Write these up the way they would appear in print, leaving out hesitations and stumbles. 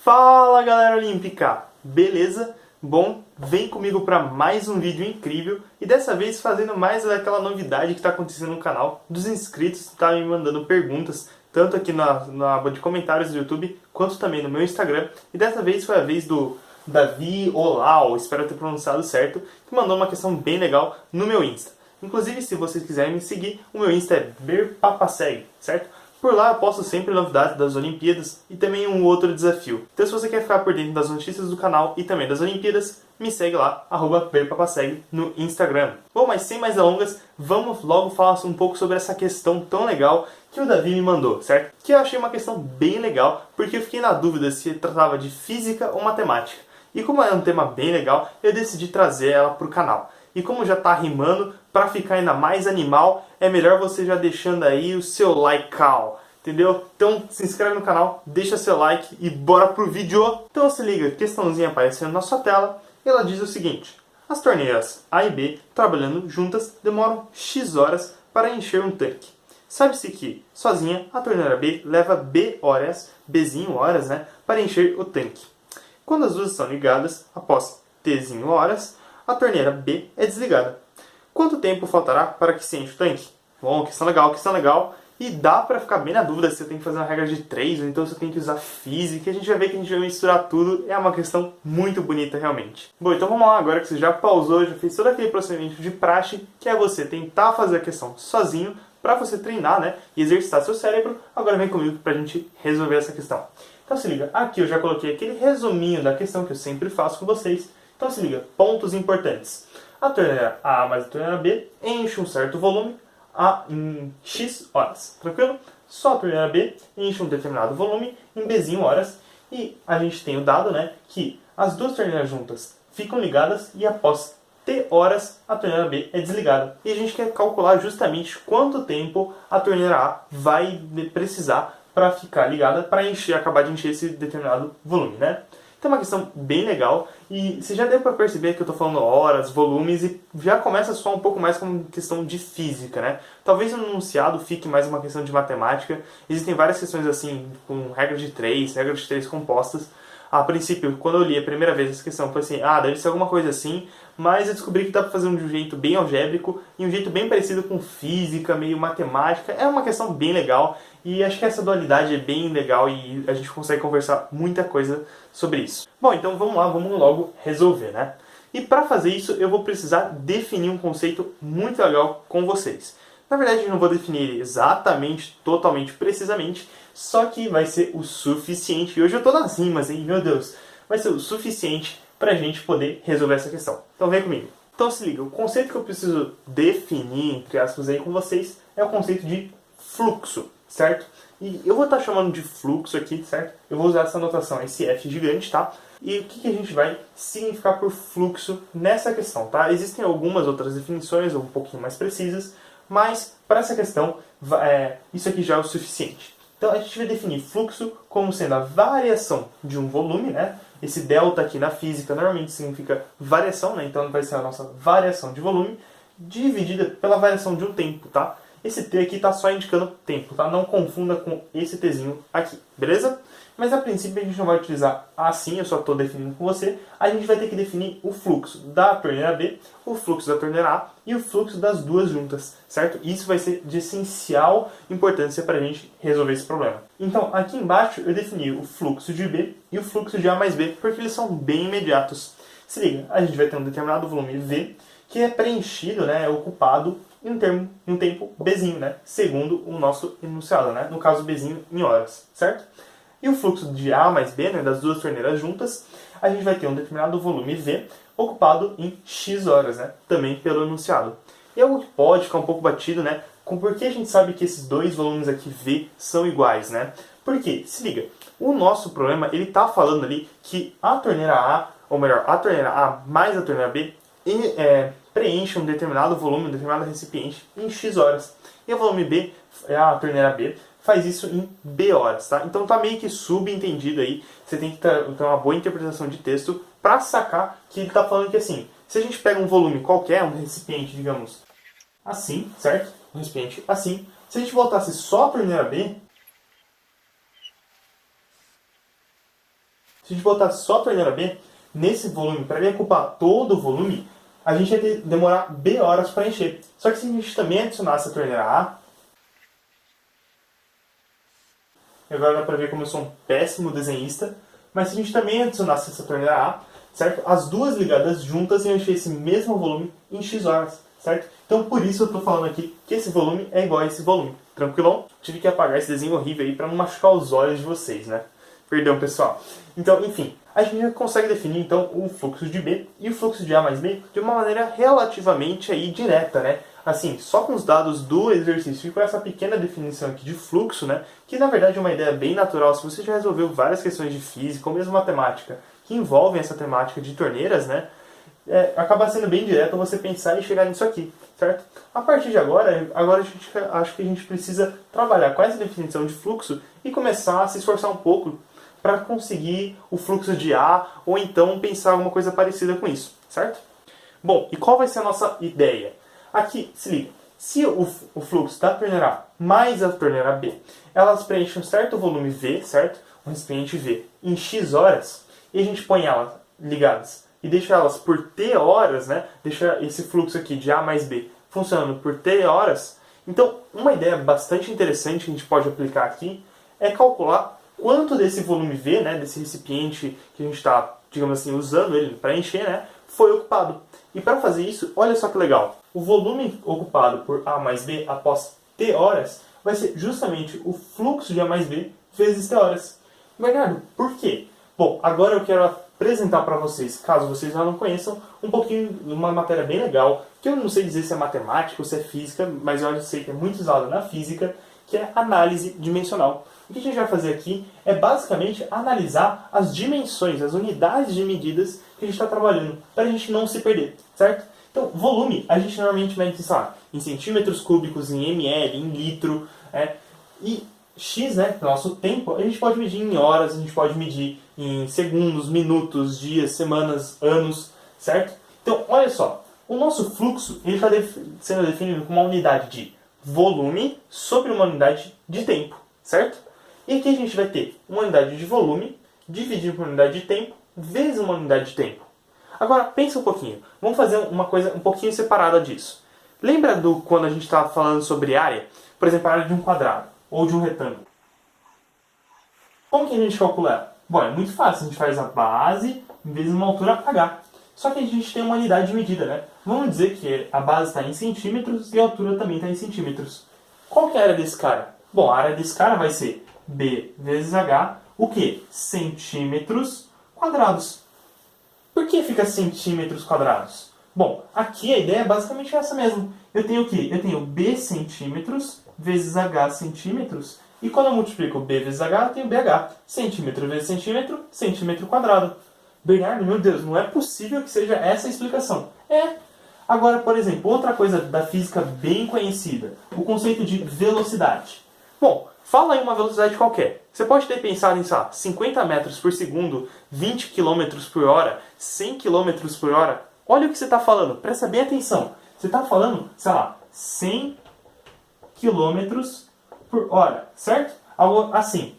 Fala galera olímpica, beleza? Bom, vem comigo para mais um vídeo incrível e dessa vez fazendo mais daquela novidade que está acontecendo no canal dos inscritos que estão me mandando perguntas, tanto aqui na aba de comentários do YouTube, quanto também no meu Instagram. E dessa vez foi a vez do Davi Olau, espero ter pronunciado certo, que mandou uma questão bem legal no meu Insta. Inclusive, se vocês quiserem me seguir, o meu Insta é berpapaseg, certo? Por lá eu posto sempre novidades das Olimpíadas e também um outro desafio. Então se você quer ficar por dentro das notícias do canal e também das Olimpíadas, me segue lá, @berpapaseg no Instagram. Bom, mas sem mais delongas, vamos logo falar um pouco sobre essa questão tão legal que o Davi me mandou, certo? Que eu achei uma questão bem legal, porque eu fiquei na dúvida se tratava de física ou matemática. E como é um tema bem legal, eu decidi trazer ela para o canal. E como já está rimando, para ficar ainda mais animal, é melhor você já deixando aí o seu like, entendeu? Então se inscreve no canal, deixa seu like e bora pro vídeo! Então se liga, questãozinha aparecendo na sua tela, ela diz o seguinte: as torneiras A e B, trabalhando juntas, demoram X horas para encher um tanque. Sabe-se que, sozinha, a torneira B leva B horas, Bzinho horas, né, para encher o tanque. Quando as duas estão ligadas, após Tzinho horas, a torneira B é desligada. Quanto tempo faltará para que se enche o tanque? Bom, questão legal. E dá para ficar bem na dúvida se você tem que fazer uma regra de 3 ou então você tem que usar física. A gente vai ver que a gente vai misturar tudo. É uma questão muito bonita realmente. Bom, então vamos lá. Agora que você já pausou, já fez todo aquele procedimento de praxe, que é você tentar fazer a questão sozinho, para você treinar, né, e exercitar seu cérebro. Agora vem comigo para a gente resolver essa questão. Então se liga, aqui eu já coloquei aquele resuminho da questão que eu sempre faço com vocês. Então se liga, pontos importantes. A torneira A mais a torneira B enche um certo volume em X horas, tranquilo? Só a torneira B enche um determinado volume em Bzinho horas. E a gente tem o dado, né, que as duas torneiras juntas ficam ligadas e após T horas a torneira B é desligada. E a gente quer calcular justamente quanto tempo a torneira A vai precisar para ficar ligada, para acabar de encher esse determinado volume, né? Então é uma questão bem legal e você já deu para perceber que eu estou falando horas, volumes e já começa a soar um pouco mais como questão de física, né? Talvez no enunciado fique mais uma questão de matemática. Existem várias questões assim, com regras de 3 compostas. A princípio, quando eu li a primeira vez essa questão, eu falei assim, deve ser alguma coisa assim, mas eu descobri que dá para fazer de um jeito bem algébrico e um jeito bem parecido com física, meio matemática. É uma questão bem legal e acho que essa dualidade é bem legal e a gente consegue conversar muita coisa sobre isso. Bom, então vamos lá, vamos logo resolver, né? E para fazer isso, eu vou precisar definir um conceito muito legal com vocês. Na verdade, eu não vou definir exatamente, totalmente, precisamente, só que vai ser o suficiente. E hoje eu tô nas rimas, hein? Meu Deus! Vai ser o suficiente pra gente poder resolver essa questão. Então vem comigo. Então se liga, o conceito que eu preciso definir, entre aspas, aí com vocês, é o conceito de fluxo, certo? E eu vou estar chamando de fluxo aqui, certo? Eu vou usar essa notação, esse F gigante, tá? E o que a gente vai significar por fluxo nessa questão, tá? Existem algumas outras definições, um pouquinho mais precisas, mas para essa questão, isso aqui já é o suficiente. Então a gente vai definir fluxo como sendo a variação de um volume, né? Esse delta aqui na física normalmente significa variação, né? Então vai ser a nossa variação de volume dividida pela variação de um tempo, tá? Esse T aqui está só indicando tempo, tá? Não confunda com esse Tzinho aqui, beleza? Mas a princípio a gente não vai utilizar assim, eu só estou definindo com você. A gente vai ter que definir o fluxo da torneira B, o fluxo da torneira A e o fluxo das duas juntas, certo? Isso vai ser de essencial importância para a gente resolver esse problema. Então, aqui embaixo eu defini o fluxo de B e o fluxo de A mais B, porque eles são bem imediatos. Se liga, a gente vai ter um determinado volume V, que é preenchido, né, é ocupado em um tempo Bzinho, né, segundo o nosso enunciado, né, no caso Bzinho em horas, certo? E o fluxo de A mais B, né, das duas torneiras juntas, a gente vai ter um determinado volume V ocupado em X horas, né, também pelo enunciado. E algo que pode ficar um pouco batido, né, com por que a gente sabe que esses dois volumes aqui V são iguais, né? Porque, se liga, o nosso problema, ele está falando ali que a torneira A, ou melhor, a torneira A mais a torneira B, preenche um determinado volume, um determinado recipiente em X horas. E o volume B, a torneira B, faz isso em B horas, tá? Então tá meio que subentendido aí, você tem que ter uma boa interpretação de texto para sacar que ele tá falando que assim, se a gente pega um volume qualquer, um recipiente, digamos, assim, certo? Um recipiente assim, se a gente voltasse só a torneira B, Se a gente botar só a torneira B, nesse volume, para ele ocupar todo o volume, a gente ia demorar B horas para encher. Só que se a gente também adicionasse a torneira A, agora dá para ver como eu sou um péssimo desenhista, mas se a gente também adicionasse essa torneira A, certo? As duas ligadas juntas iam encher esse mesmo volume em X horas, certo? Então por isso eu estou falando aqui que esse volume é igual a esse volume. Tranquilão? Tive que apagar esse desenho horrível aí para não machucar os olhos de vocês, né? Perdão, pessoal. Então, enfim, a gente já consegue definir então o fluxo de B e o fluxo de A mais B de uma maneira relativamente aí direta, né? Assim, só com os dados do exercício e com essa pequena definição aqui de fluxo, né? Que na verdade é uma ideia bem natural. Se você já resolveu várias questões de física ou mesmo matemática que envolvem essa temática de torneiras, né? Acaba sendo bem direto você pensar e chegar nisso aqui, certo? A partir de agora acho que a gente precisa trabalhar com essa definição de fluxo e começar a se esforçar um pouco para conseguir o fluxo de A ou então pensar alguma coisa parecida com isso, certo? Bom, e qual vai ser a nossa ideia? Aqui, se liga, se o fluxo da torneira A mais a torneira B, elas preenchem um certo volume V, certo? Um recipiente V, em X horas, e a gente põe elas ligadas e deixa elas por T horas, né? Deixa esse fluxo aqui de A mais B funcionando por T horas. Então, uma ideia bastante interessante que a gente pode aplicar aqui é calcular quanto desse volume V, né, desse recipiente que a gente está, digamos assim, usando ele para encher, né, foi ocupado. E para fazer isso, olha só que legal. O volume ocupado por A mais B após T horas vai ser justamente o fluxo de A mais B vezes T horas. Bernardo, por quê? Bom, agora eu quero apresentar para vocês, caso vocês já não conheçam, um pouquinho de uma matéria bem legal, que eu não sei dizer se é matemática ou se é física, mas eu sei que é muito usada na física, que é análise dimensional. O que a gente vai fazer aqui é basicamente analisar as dimensões, as unidades de medidas que a gente está trabalhando, para a gente não se perder, certo? Então, volume, a gente normalmente mede, sei lá, em centímetros cúbicos, em ml, em litro, e X, né, nosso tempo, a gente pode medir em horas, a gente pode medir em segundos, minutos, dias, semanas, anos, certo? Então, olha só, o nosso fluxo está sendo definido como uma unidade de volume sobre uma unidade de tempo, certo? E aqui a gente vai ter uma unidade de volume dividido por uma unidade de tempo vezes uma unidade de tempo. Agora, pensa um pouquinho. Vamos fazer uma coisa um pouquinho separada disso. Lembra quando a gente estava falando sobre área? Por exemplo, a área de um quadrado ou de um retângulo. Como que a gente calcula ela? Bom, é muito fácil. A gente faz a base vezes uma altura h. Só que a gente tem uma unidade de medida, né? Vamos dizer que a base está em centímetros e a altura também está em centímetros. Qual que é a área desse cara? Bom, a área desse cara vai ser B vezes H, o que? Centímetros quadrados. Por que fica centímetros quadrados? Bom, aqui a ideia é basicamente essa mesmo. Eu tenho o quê? Eu tenho B centímetros vezes H centímetros. E quando eu multiplico B vezes H, eu tenho BH. Centímetro vezes centímetro, centímetro quadrado. Bernardo, meu Deus, não é possível que seja essa a explicação. Agora, por exemplo, outra coisa da física bem conhecida. O conceito de velocidade. Bom, fala aí uma velocidade qualquer. Você pode ter pensado em, sei lá, 50 metros por segundo, 20 km por hora, 100 km por hora. Olha o que você está falando, presta bem atenção. Você está falando, sei lá, 100 km por hora, certo? Algo assim.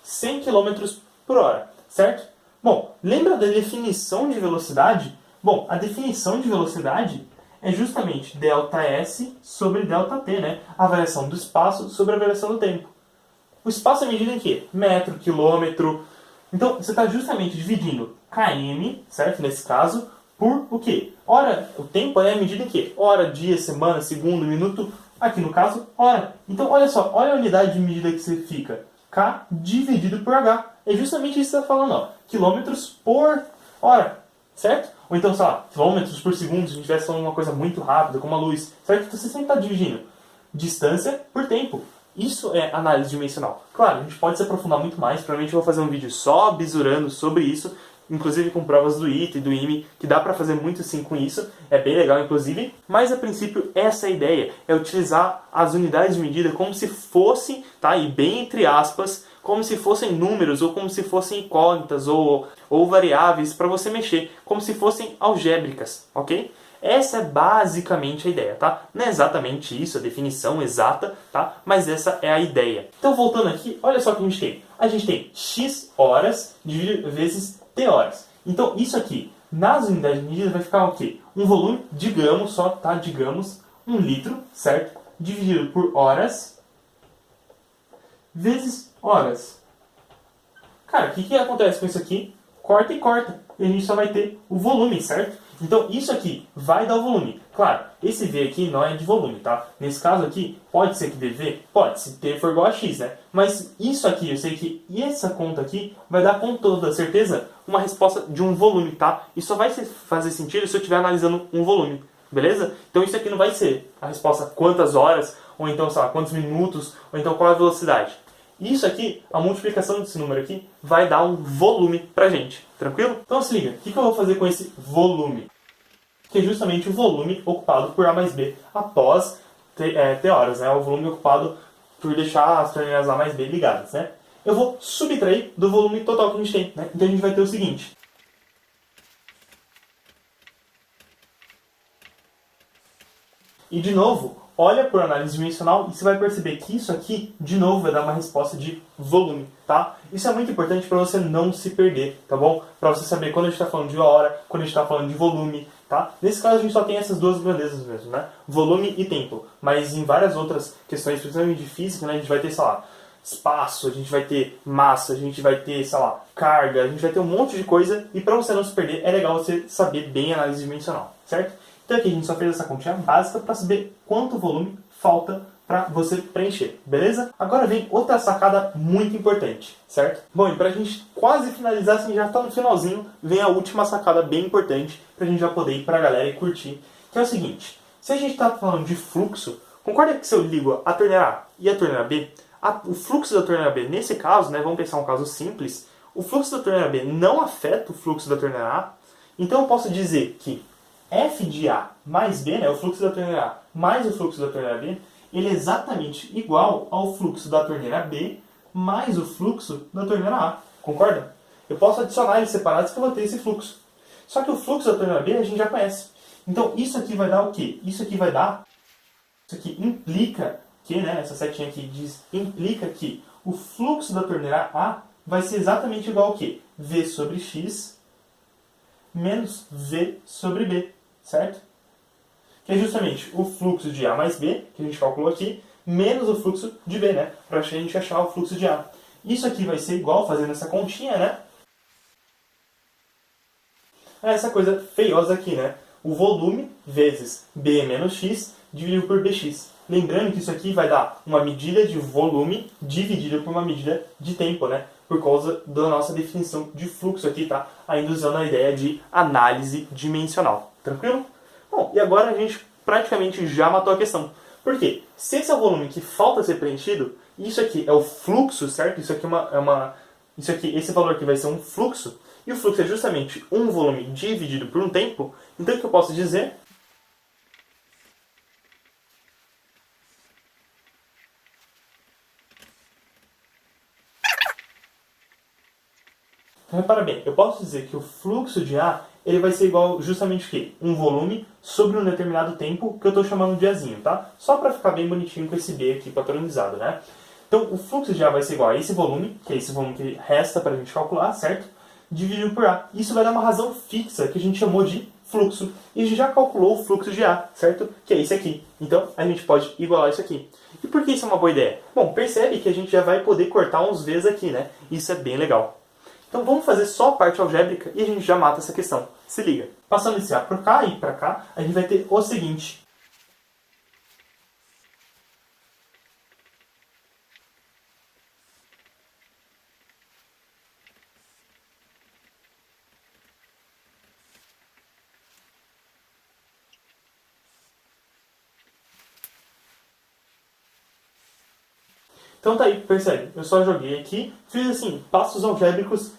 100 km por hora, certo? Bom, lembra da definição de velocidade? Bom, a definição de velocidade é justamente ΔS sobre ΔT, né? A variação do espaço sobre a variação do tempo. O espaço é medido em quê? Metro, quilômetro. Então, você está justamente dividindo km, certo? Nesse caso, por o quê? Hora, o tempo é medido em quê? Hora, dia, semana, segundo, minuto. Aqui no caso, hora. Então, olha só, olha a unidade de medida que você fica. K dividido por H. É justamente isso que você está falando, ó. Quilômetros por hora, certo? Ou então, sei lá, quilômetros por segundo, se a gente estivesse falando uma coisa muito rápida, como a luz, certo? Então você sempre está dividindo distância por tempo. Isso é análise dimensional. Claro, a gente pode se aprofundar muito mais, provavelmente eu vou fazer um vídeo só bisurando sobre isso, inclusive com provas do ITA e do IME, que dá para fazer muito sim com isso, é bem legal inclusive, mas a princípio essa é a ideia, é utilizar as unidades de medida como se fossem, tá, e bem entre aspas, como se fossem números, ou como se fossem incógnitas, ou variáveis para você mexer, como se fossem algébricas, ok? Essa é basicamente a ideia, tá? Não é exatamente isso, a definição exata, tá? Mas essa é a ideia. Então, voltando aqui, olha só o que a gente tem. A gente tem x horas vezes t horas. Então, isso aqui, nas unidades de medida, vai ficar o quê? Um volume, digamos só, tá? Digamos, 1 litro, certo? Dividido por horas, vezes horas. Cara, o que acontece com isso aqui? Corta e corta. E a gente só vai ter o volume, certo? Então, isso aqui vai dar o volume. Claro, esse V aqui não é de volume, tá? Nesse caso aqui, pode ser que dê V? Pode, se T for igual a X, né? Mas isso aqui, eu sei que essa conta aqui vai dar com toda certeza uma resposta de um volume, tá? E só vai fazer sentido se eu estiver analisando um volume, beleza? Então isso aqui não vai ser a resposta quantas horas, ou então, sei lá, quantos minutos, ou então qual é a velocidade. Isso aqui, a multiplicação desse número aqui, vai dar um volume pra gente, tranquilo? Então se liga, o que eu vou fazer com esse volume? Que é justamente o volume ocupado por A mais B após T horas, né? O volume ocupado por deixar as torneiras A mais B ligadas, né? Eu vou subtrair do volume total que a gente tem, né? Então a gente vai ter o seguinte. E de novo, olha por análise dimensional e você vai perceber que isso aqui, de novo, vai dar uma resposta de volume, tá? Isso é muito importante para você não se perder, tá bom? Para você saber quando a gente está falando de hora, quando a gente está falando de volume, tá? Nesse caso a gente só tem essas duas grandezas mesmo, né? Volume e tempo. Mas em várias outras questões, principalmente de física, né, a gente vai ter, sei lá, espaço, a gente vai ter massa, a gente vai ter, sei lá, carga, a gente vai ter um monte de coisa. E para você não se perder, é legal você saber bem a análise dimensional, certo? Então aqui a gente só fez essa continha básica para saber quanto volume falta para você preencher, beleza? Agora vem outra sacada muito importante, certo? Bom, e para a gente quase finalizar, assim, já está no finalzinho, vem a última sacada bem importante para a gente já poder ir para a galera e curtir, que é o seguinte: se a gente está falando de fluxo, concorda que se eu ligo a torneira A e a torneira B, o fluxo da torneira B, nesse caso, né, vamos pensar um caso simples, o fluxo da torneira B não afeta o fluxo da torneira A, então eu posso dizer que F de A mais B, né, o fluxo da torneira A mais o fluxo da torneira B, ele é exatamente igual ao fluxo da torneira B mais o fluxo da torneira A. Concorda? Eu posso adicionar eles separados que eu vou ter esse fluxo. Só que o fluxo da torneira B a gente já conhece. Então isso aqui vai dar o quê? Isso aqui vai dar... Isso aqui implica que, né, essa setinha aqui diz, implica que o fluxo da torneira A vai ser exatamente igual ao quê? V sobre X menos V sobre B. Certo? Que é justamente o fluxo de A mais B, que a gente calculou aqui, menos o fluxo de B, né? Para a gente achar o fluxo de A. Isso aqui vai ser igual, fazendo essa continha, né? A essa coisa feiosa aqui, né? O volume vezes B menos X dividido por BX. Lembrando que isso aqui vai dar uma medida de volume dividida por uma medida de tempo, né? Por causa da nossa definição de fluxo aqui, tá? Ainda usando a ideia de análise dimensional. Tranquilo? Bom, e agora a gente praticamente já matou a questão. Por quê? Se esse é o volume que falta ser preenchido, isso aqui é o fluxo, certo? Isso aqui isso aqui, esse valor aqui vai ser um fluxo, e o fluxo é justamente um volume dividido por um tempo. Então o que eu posso dizer? Então, repara bem, eu posso dizer que o fluxo de A ele vai ser igual justamente o quê? Um volume sobre um determinado tempo que eu estou chamando de Azinho, tá? Só para ficar bem bonitinho com esse B aqui patronizado, né? Então o fluxo de A vai ser igual a esse volume, que é esse volume que resta para a gente calcular, certo? Dividido por A. Isso vai dar uma razão fixa que a gente chamou de fluxo. E a gente já calculou o fluxo de A, certo? Que é esse aqui. Então a gente pode igualar isso aqui. E por que isso é uma boa ideia? Bom, percebe que a gente já vai poder cortar uns V's aqui, né? Isso é bem legal. Então vamos fazer só a parte algébrica e a gente já mata essa questão. Se liga. Passando esse A por cá e para cá, a gente vai ter o seguinte. Então tá aí, percebe? Eu só joguei aqui, fiz assim, passos algébricos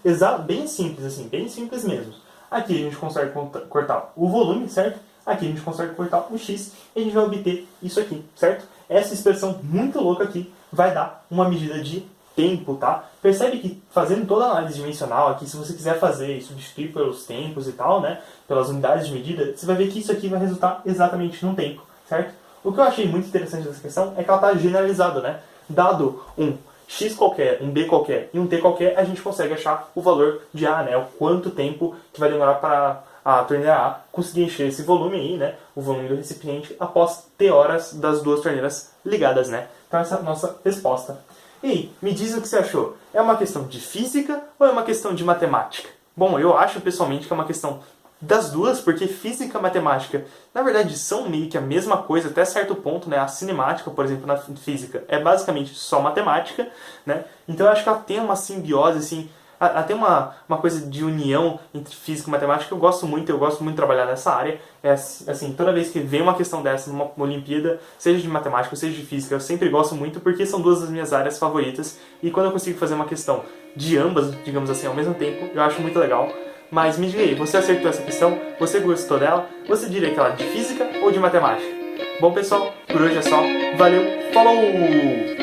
bem simples, assim, bem simples mesmo. Aqui a gente consegue cortar o volume, certo? Aqui a gente consegue cortar o x e a gente vai obter isso aqui, certo? Essa expressão muito louca aqui vai dar uma medida de tempo, tá? Percebe que fazendo toda a análise dimensional aqui, se você quiser fazer e substituir pelos tempos e tal, né? Pelas unidades de medida, você vai ver que isso aqui vai resultar exatamente num tempo, certo? O que eu achei muito interessante dessa questão é que ela está generalizada, né? Dado um x qualquer, um b qualquer e um t qualquer, a gente consegue achar o valor de A, né? O quanto tempo que vai demorar para a torneira A conseguir encher esse volume aí, né? O volume do recipiente após t horas das duas torneiras ligadas, né? Então essa é a nossa resposta. E aí, me diz o que você achou. É uma questão de física ou é uma questão de matemática? Bom, eu acho pessoalmente que é uma questão das duas, porque física e matemática, na verdade, são meio que a mesma coisa até certo ponto, né? A cinemática, por exemplo, na física, é basicamente só matemática, né? Então eu acho que ela tem uma simbiose, assim, ela tem uma coisa de união entre física e matemática que eu gosto muito de trabalhar nessa área. É assim, toda vez que vem uma questão dessa numa Olimpíada, seja de matemática ou seja de física, eu sempre gosto muito porque são duas das minhas áreas favoritas e quando eu consigo fazer uma questão de ambas, digamos assim, ao mesmo tempo, eu acho muito legal. Mas me diga aí, você acertou essa questão? Você gostou dela? Você diria que ela é de física ou de matemática? Bom pessoal, por hoje é só. Valeu, falou!